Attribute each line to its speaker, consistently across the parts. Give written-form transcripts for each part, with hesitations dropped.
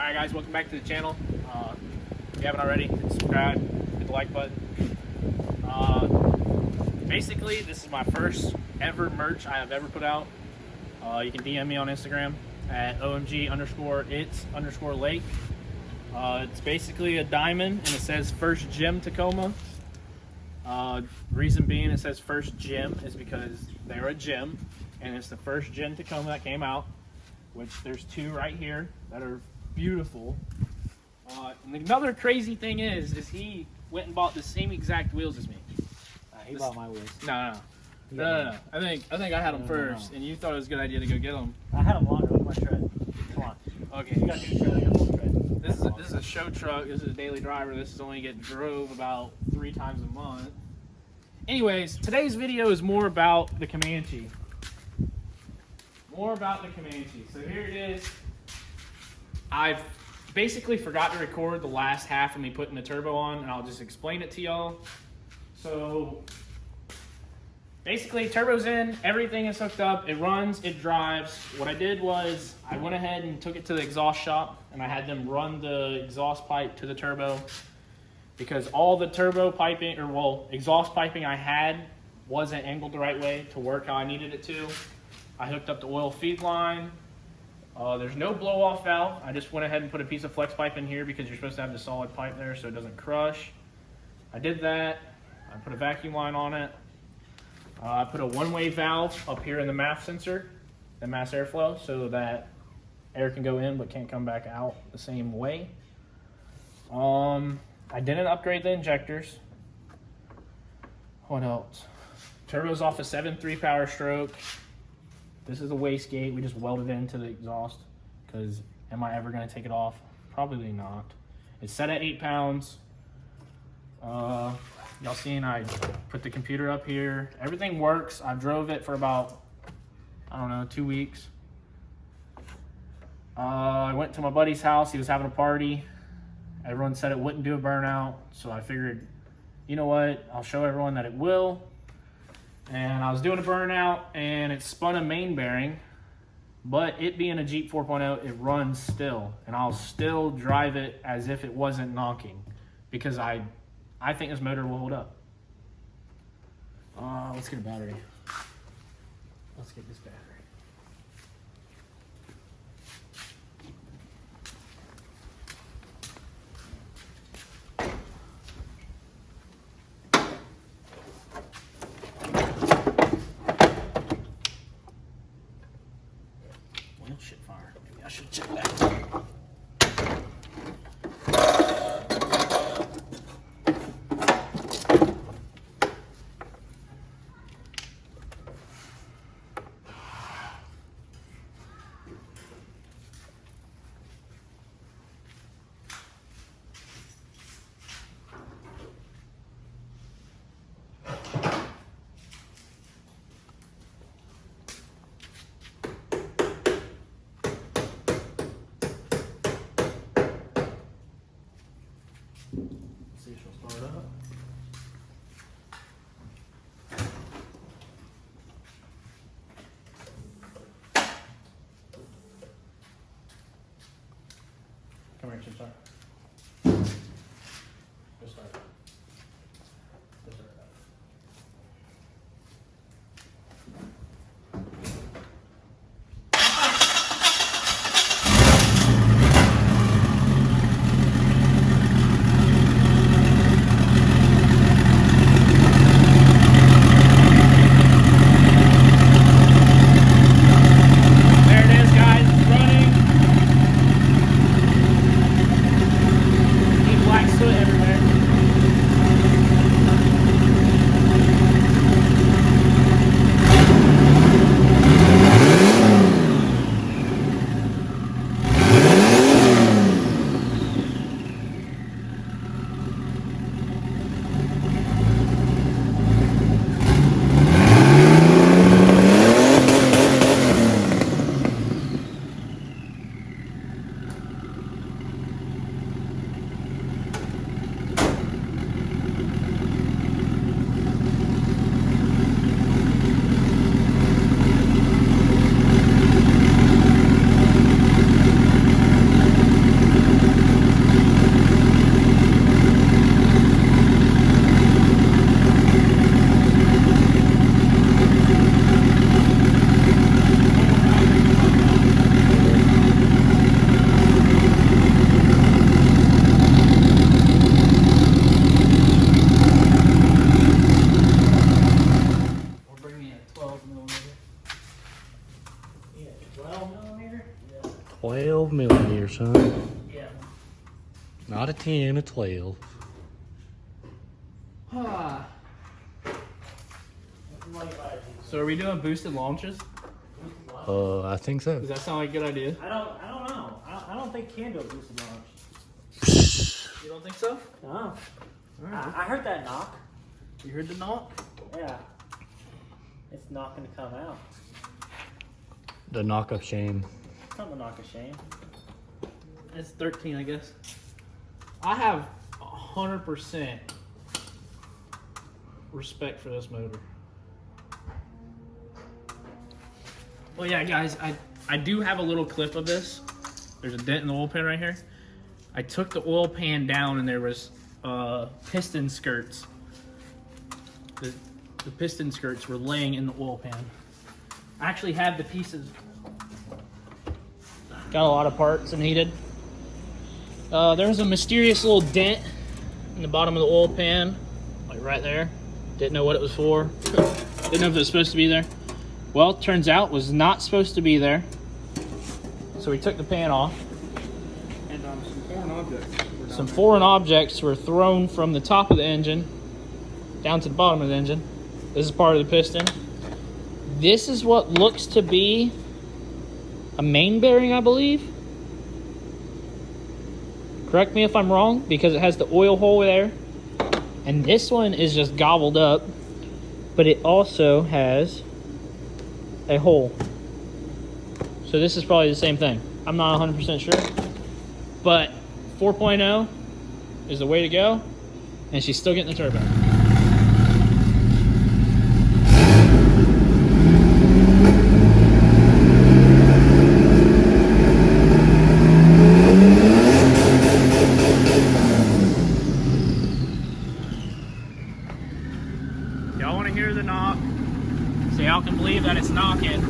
Speaker 1: Alright guys, welcome back to the channel. If you haven't already, hit subscribe, hit the like button. Basically, this is my first ever merch I have ever put out. You can DM me on Instagram at OMG_its_lake. It's basically a diamond and it says first gym Tacoma. Reason being it says first gym is because they're a gym and it's the first gym Tacoma that came out, which there's two right here that are beautiful. And another crazy thing is he went and bought the same exact wheels as me.
Speaker 2: He bought my wheels.
Speaker 1: No. I think I had them first, and you thought it was a good idea to go get them.
Speaker 2: I had them longer. Look at my tread. Come on.
Speaker 1: Okay.
Speaker 2: You got new tread. I got old tread.
Speaker 1: This is a show truck. This is a daily driver. This is only getting drove about 3 times a month. Anyways, today's video is more about the Comanche. So here it is. I've basically forgot to record the last half of me putting the turbo on, and I'll just explain it to y'all. So basically, turbo's in, everything is hooked up, it runs, it drives. What I did was I went ahead and took it to the exhaust shop, and I had them run the exhaust pipe to the turbo, because all the turbo piping, exhaust piping I had wasn't angled the right way to work how I needed it to. I hooked up the oil feed line. There's no blow off valve. I just went ahead and put a piece of flex pipe in here because you're supposed to have the solid pipe there so it doesn't crush. I did that. I put a vacuum line on it. I put a one-way valve up here in the MAF sensor, the mass airflow, so that air can go in but can't come back out the same way. I didn't upgrade the injectors. What else? Turbo's off a 7.3 power stroke. This is a wastegate. We just welded it into the exhaust because am I ever going to take it off? Probably not. It's set at 8 pounds. Y'all seen I put the computer up here. Everything works. I drove it for about, I don't know, 2 weeks. I went to my buddy's house. He was having a party. Everyone said it wouldn't do a burnout. So I figured, you know what? I'll show everyone that it will. And I was doing a burnout and it spun a main bearing, but it being a Jeep 4.0, it runs still, and I'll still drive it as if it wasn't knocking because I think this motor will hold up. Let's get a battery. Let's get this battery. Shit fire. Maybe I should check that. See if she'll start up. Come here, she'll start. Go start. Go start.
Speaker 3: huh?
Speaker 1: Yeah.
Speaker 3: Not a 10, a 12.
Speaker 1: So are we doing boosted launches?
Speaker 3: I think so.
Speaker 1: Does that sound like a good idea?
Speaker 2: I don't know. I don't think you can do a boosted launch.
Speaker 1: You don't think so?
Speaker 2: No.
Speaker 1: Alright.
Speaker 2: I heard that knock.
Speaker 1: You heard the knock?
Speaker 2: Yeah. It's not gonna come out.
Speaker 3: The knock of shame.
Speaker 2: It's not the knock of shame.
Speaker 1: It's 13, I guess. I have 100% respect for this motor. Well, yeah, guys, I do have a little clip of this. There's a dent in the oil pan right here. I took the oil pan down and there was piston skirts. The piston skirts were laying in the oil pan. I actually have the pieces. Got a lot of parts and heated. There was a mysterious little dent in the bottom of the oil pan, like right there. Didn't know what it was for. Didn't know if it was supposed to be there. Well, turns out it was not supposed to be there. So we took the pan off.
Speaker 4: And some foreign objects.
Speaker 1: Some foreign objects were thrown from the top of the engine down to the bottom of the engine. This is part of the piston. This is what looks to be a main bearing, I believe. Correct me if I'm wrong, because it has the oil hole there. And this one is just gobbled up, but it also has a hole. So this is probably the same thing. I'm not 100% sure, but 4.0 is the way to go, and she's still getting the turbo. Y'all want to hear the knock? So y'all can believe that it's knocking.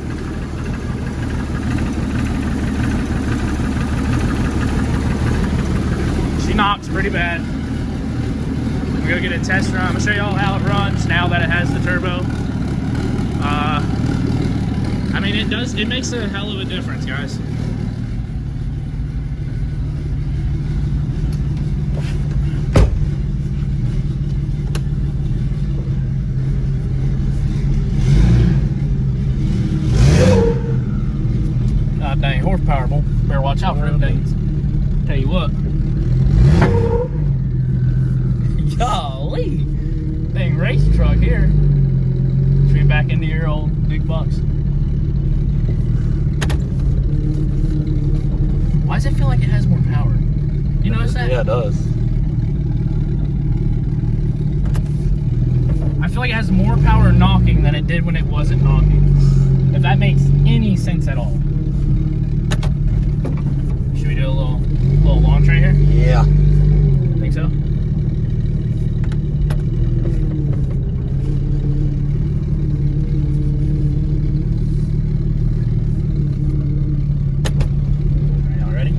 Speaker 1: She knocks pretty bad. We're gonna get a test run. I'm gonna show y'all how it runs now that it has the turbo. I mean, it makes a hell of a difference, guys. Dang, horsepower, boy. Better watch out for them things. Tell you what. Golly. Dang race truck here. Should be back into your old big bucks. Why does it feel like it has more power? You notice that?
Speaker 3: Yeah, it does.
Speaker 1: I feel like it has more power knocking than it did when it wasn't knocking. If that makes any sense at all. Should we do a little launch right here?
Speaker 3: Yeah.
Speaker 1: Think so? Alright, y'all ready?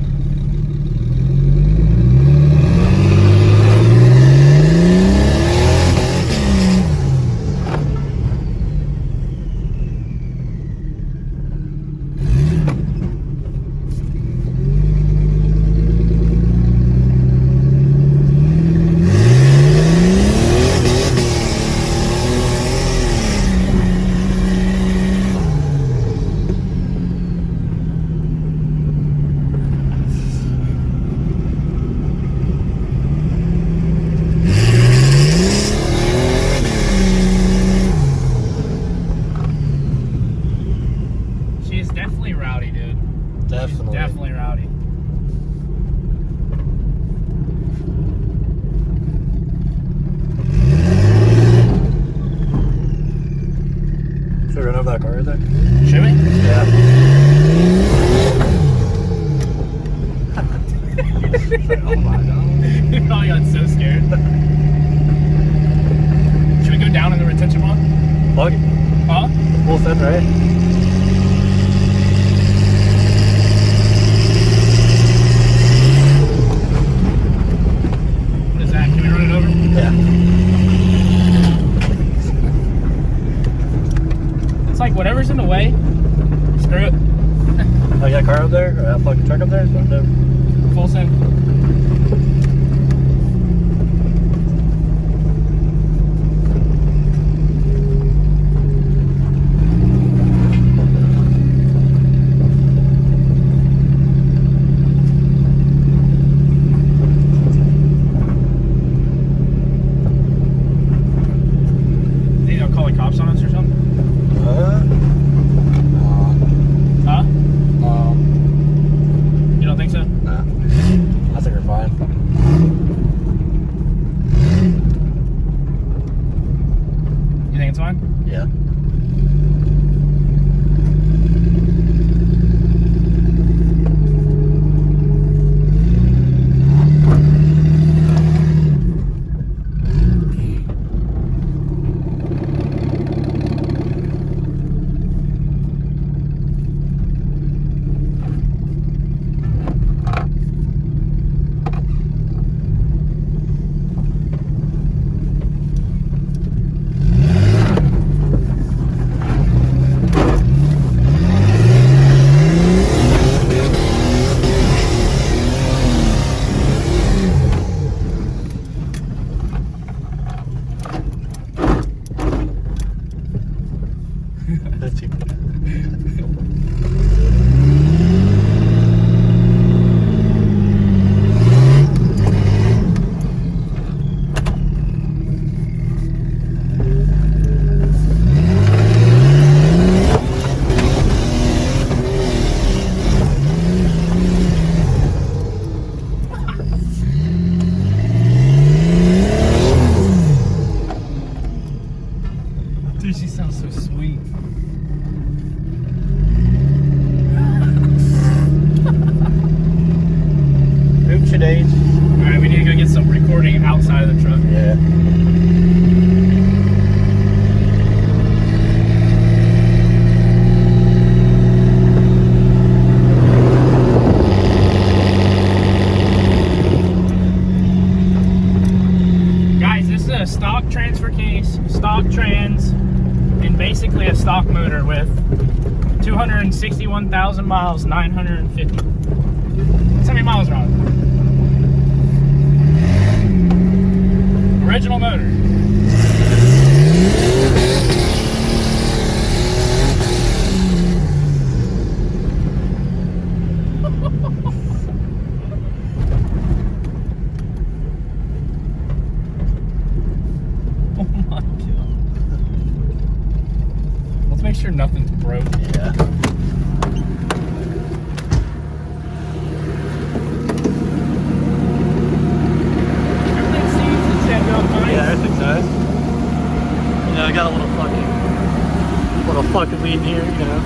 Speaker 1: She's definitely rowdy, dude.
Speaker 3: Definitely.
Speaker 1: Definitely rowdy.
Speaker 3: Should we run over that car right there?
Speaker 1: Should we?
Speaker 3: Yeah. Oh my god.
Speaker 1: You probably got so scared. Should we go down in the retention pond?
Speaker 3: Plug it.
Speaker 1: Huh?
Speaker 3: Full send, right?
Speaker 1: What is that? Can we run it over?
Speaker 3: Yeah.
Speaker 1: It's like whatever's in the way, screw it.
Speaker 3: Oh, you got a car up there? Or that fucking truck up there? It's running over. days.
Speaker 1: Alright, we need to go get some recording outside of the truck.
Speaker 3: Yeah.
Speaker 1: Guys, this is a stock transfer case, stock trans, and basically a stock motor with 261,000 miles, 950. That's how many miles are on it. Original motor. Oh my god. Let's make sure nothing's broke.
Speaker 3: Yeah.
Speaker 1: Everything seems to set up nice.
Speaker 3: Yeah, everything's nice. You know, I got a little fucking lead here, you know.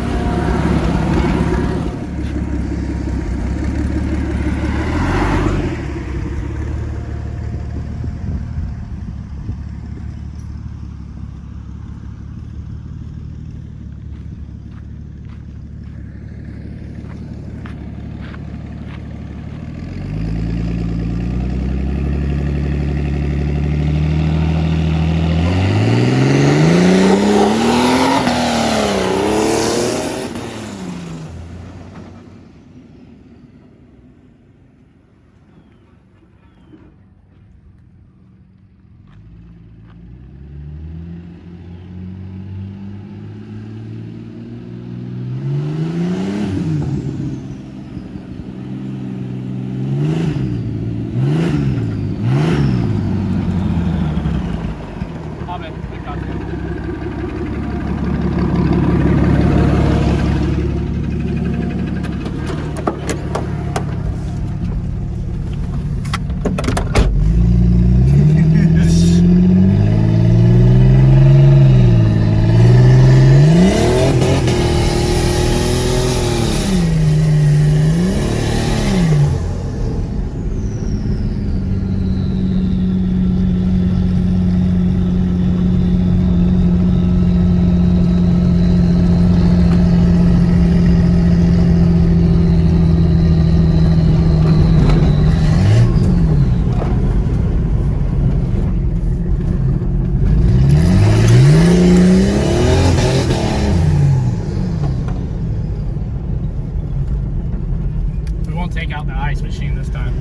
Speaker 1: Take out the ice machine this time.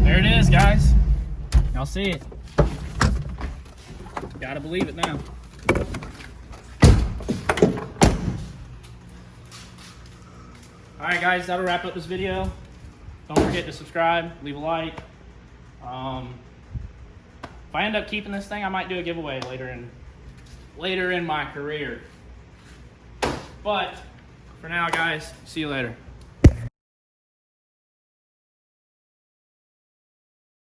Speaker 1: There it is, guys. Y'all see it. Gotta believe it now. Alright guys, that'll wrap up this video. Don't forget to subscribe, leave a like. If I end up keeping this thing, I might do a giveaway later in my career. But for now, guys, see you later.